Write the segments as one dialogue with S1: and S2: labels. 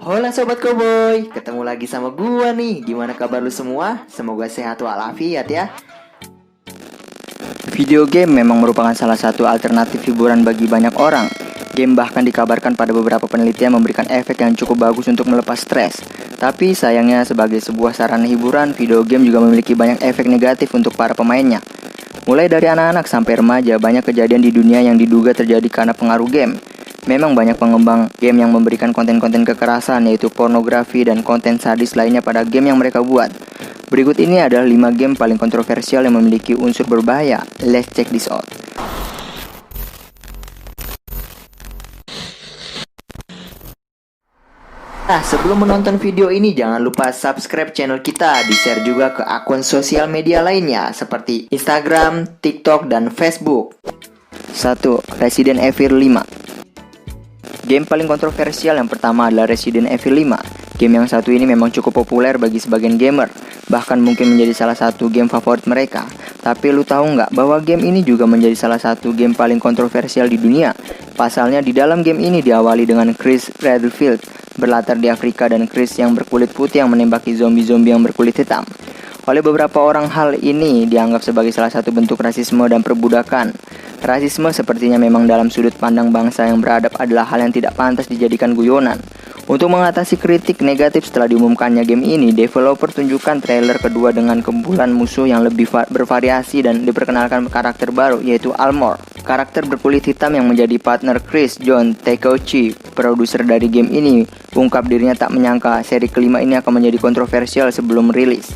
S1: Hola Sobat Koboy, ketemu lagi sama gua nih. Gimana kabar lu semua? Semoga sehat walafiat ya.
S2: Video game memang merupakan salah satu alternatif hiburan bagi banyak orang. Game bahkan dikabarkan pada beberapa penelitian memberikan efek yang cukup bagus untuk melepas stres. Tapi sayangnya sebagai sebuah sarana hiburan, video game juga memiliki banyak efek negatif untuk para pemainnya. Mulai dari anak-anak sampai remaja, banyak kejadian di dunia yang diduga terjadi karena pengaruh game. Memang banyak pengembang game yang memberikan konten-konten kekerasan, yaitu pornografi dan konten sadis lainnya pada game yang mereka buat. Berikut ini adalah 5 game paling kontroversial yang memiliki unsur berbahaya. Let's check this out.
S1: Nah, sebelum menonton video ini jangan lupa subscribe channel kita, di-share juga ke akun sosial media lainnya seperti Instagram, TikTok, dan Facebook.
S2: 1. Resident Evil 5. Game paling kontroversial yang pertama adalah Resident Evil 5. Game yang satu ini memang cukup populer bagi sebagian gamer, bahkan mungkin menjadi salah satu game favorit mereka. Tapi lu tahu nggak bahwa game ini juga menjadi salah satu game paling kontroversial di dunia? Pasalnya di dalam game ini diawali dengan Chris Redfield, berlatar di Afrika, dan Chris yang berkulit putih yang menembaki zombie-zombie yang berkulit hitam. Oleh beberapa orang, hal ini dianggap sebagai salah satu bentuk rasisme dan perbudakan. Rasisme sepertinya memang dalam sudut pandang bangsa yang beradab adalah hal yang tidak pantas dijadikan guyonan. Untuk mengatasi kritik negatif setelah diumumkannya game ini, developer tunjukkan trailer kedua dengan kumpulan musuh yang lebih bervariasi dan diperkenalkan karakter baru, yaitu Armor. Karakter berkulit hitam yang menjadi partner Chris. John Takeuchi, produser dari game ini, ungkap dirinya tak menyangka seri kelima ini akan menjadi kontroversial sebelum rilis.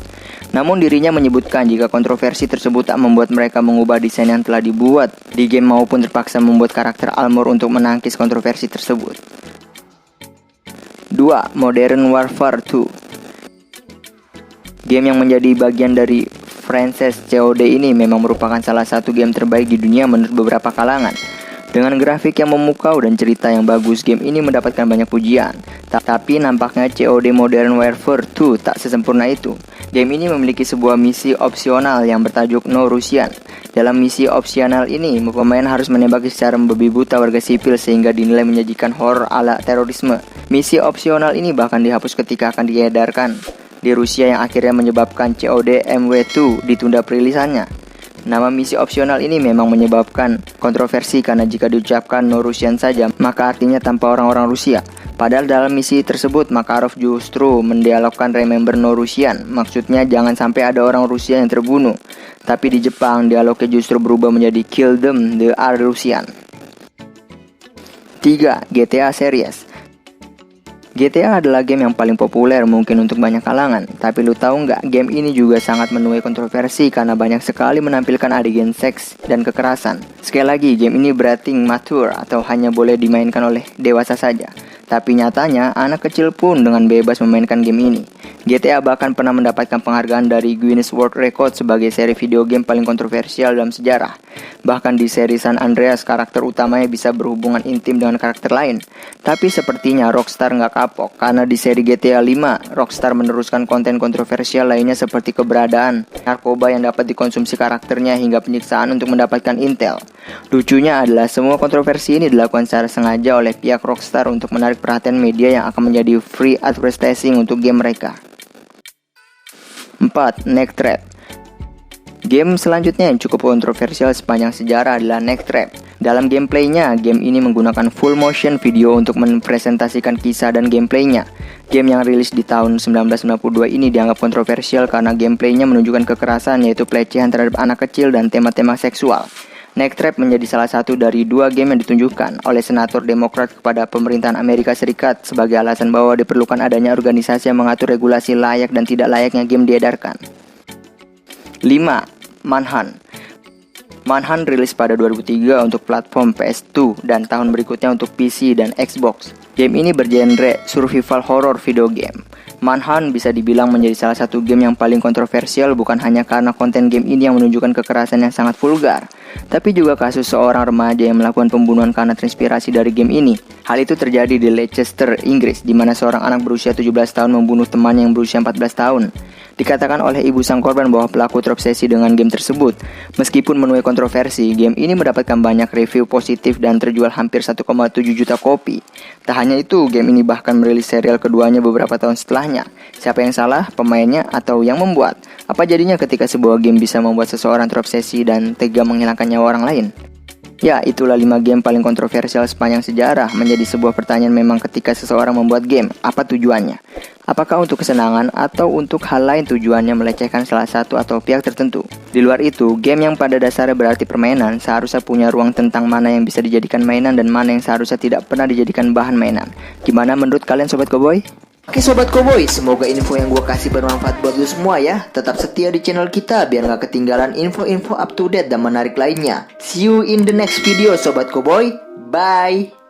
S2: Namun dirinya menyebutkan jika kontroversi tersebut tak membuat mereka mengubah desain yang telah dibuat di game maupun terpaksa membuat karakter Armor untuk menangkis kontroversi tersebut. 2. Modern Warfare 2. Game yang menjadi bagian dari franchise COD ini memang merupakan salah satu game terbaik di dunia menurut beberapa kalangan. Dengan grafik yang memukau dan cerita yang bagus, game ini mendapatkan banyak pujian. Tapi nampaknya COD Modern Warfare 2 tak sesempurna itu. Game ini memiliki sebuah misi opsional yang bertajuk No Russian. Dalam misi opsional ini, pemain harus menembaki secara membabi buta warga sipil sehingga dinilai menyajikan horor ala terorisme. Misi opsional ini bahkan dihapus ketika akan diedarkan di Rusia yang akhirnya menyebabkan COD MW2 ditunda perilisannya. Nama misi opsional ini memang menyebabkan kontroversi karena jika diucapkan No Russian saja, maka artinya tanpa orang-orang Rusia. Padahal dalam misi tersebut, Makarov justru mendialogkan Remember No Russian. Maksudnya jangan sampai ada orang Rusia yang terbunuh. Tapi di Jepang, dialognya justru berubah menjadi Kill them, the are Russian. 3. GTA Series. GTA adalah game yang paling populer mungkin untuk banyak kalangan. Tapi lu tahu nggak, game ini juga sangat menuai kontroversi karena banyak sekali menampilkan adegan seks dan kekerasan. Sekali lagi, game ini berating mature atau hanya boleh dimainkan oleh dewasa saja. Tapi nyatanya, anak kecil pun dengan bebas memainkan game ini. GTA bahkan pernah mendapatkan penghargaan dari Guinness World Record sebagai seri video game paling kontroversial dalam sejarah. Bahkan di seri San Andreas, karakter utamanya bisa berhubungan intim dengan karakter lain. Tapi sepertinya Rockstar nggak kapok, karena di seri GTA 5, Rockstar meneruskan konten kontroversial lainnya seperti keberadaan narkoba yang dapat dikonsumsi karakternya hingga penyiksaan untuk mendapatkan intel. Lucunya adalah semua kontroversi ini dilakukan secara sengaja oleh pihak Rockstar untuk menarik perhatian media yang akan menjadi free advertising untuk game mereka. 4. Neck Trap. Game selanjutnya yang cukup kontroversial sepanjang sejarah adalah Neck Trap. Dalam gameplaynya, game ini menggunakan full motion video untuk mempresentasikan kisah dan gameplaynya. Game yang rilis di tahun 1992 ini dianggap kontroversial karena gameplaynya menunjukkan kekerasan, yaitu pelecehan terhadap anak kecil dan tema-tema seksual. Neck Trap menjadi salah satu dari 2 game yang ditunjukkan oleh Senator Demokrat kepada pemerintahan Amerika Serikat sebagai alasan bahwa diperlukan adanya organisasi yang mengatur regulasi layak dan tidak layaknya game diedarkan. 5. Manhunt. Manhunt rilis pada 2003 untuk platform PS2 dan tahun berikutnya untuk PC dan Xbox. Game ini bergenre survival horror video game. Manhunt bisa dibilang menjadi salah satu game yang paling kontroversial bukan hanya karena konten game ini yang menunjukkan kekerasan yang sangat vulgar, tapi juga kasus seorang remaja yang melakukan pembunuhan karena terinspirasi dari game ini. Hal itu terjadi di Leicester, Inggris, di mana seorang anak berusia 17 tahun membunuh temannya yang berusia 14 tahun. Dikatakan oleh ibu sang korban bahwa pelaku terobsesi dengan game tersebut. Meskipun menuai kontroversi, game ini mendapatkan banyak review positif dan terjual hampir 1,7 juta kopi. Tak hanya itu, game ini bahkan merilis serial keduanya beberapa tahun setelahnya. Siapa yang salah, pemainnya atau yang membuat? Apa jadinya ketika sebuah game bisa membuat seseorang terobsesi dan tega menghilangkan nyawa orang lain? Ya, itulah 5 game paling kontroversial sepanjang sejarah. Menjadi sebuah pertanyaan memang ketika seseorang membuat game, apa tujuannya? Apakah untuk kesenangan atau untuk hal lain tujuannya melecehkan salah satu atau pihak tertentu? Di luar itu, game yang pada dasarnya berarti permainan seharusnya punya ruang tentang mana yang bisa dijadikan mainan dan mana yang seharusnya tidak pernah dijadikan bahan mainan. Gimana menurut kalian Sobat Cowboy?
S1: Oke Sobat Cowboy, semoga info yang gue kasih bermanfaat buat lu semua ya. Tetap setia di channel kita biar gak ketinggalan info-info up to date dan menarik lainnya. See you in the next video Sobat Cowboy, bye.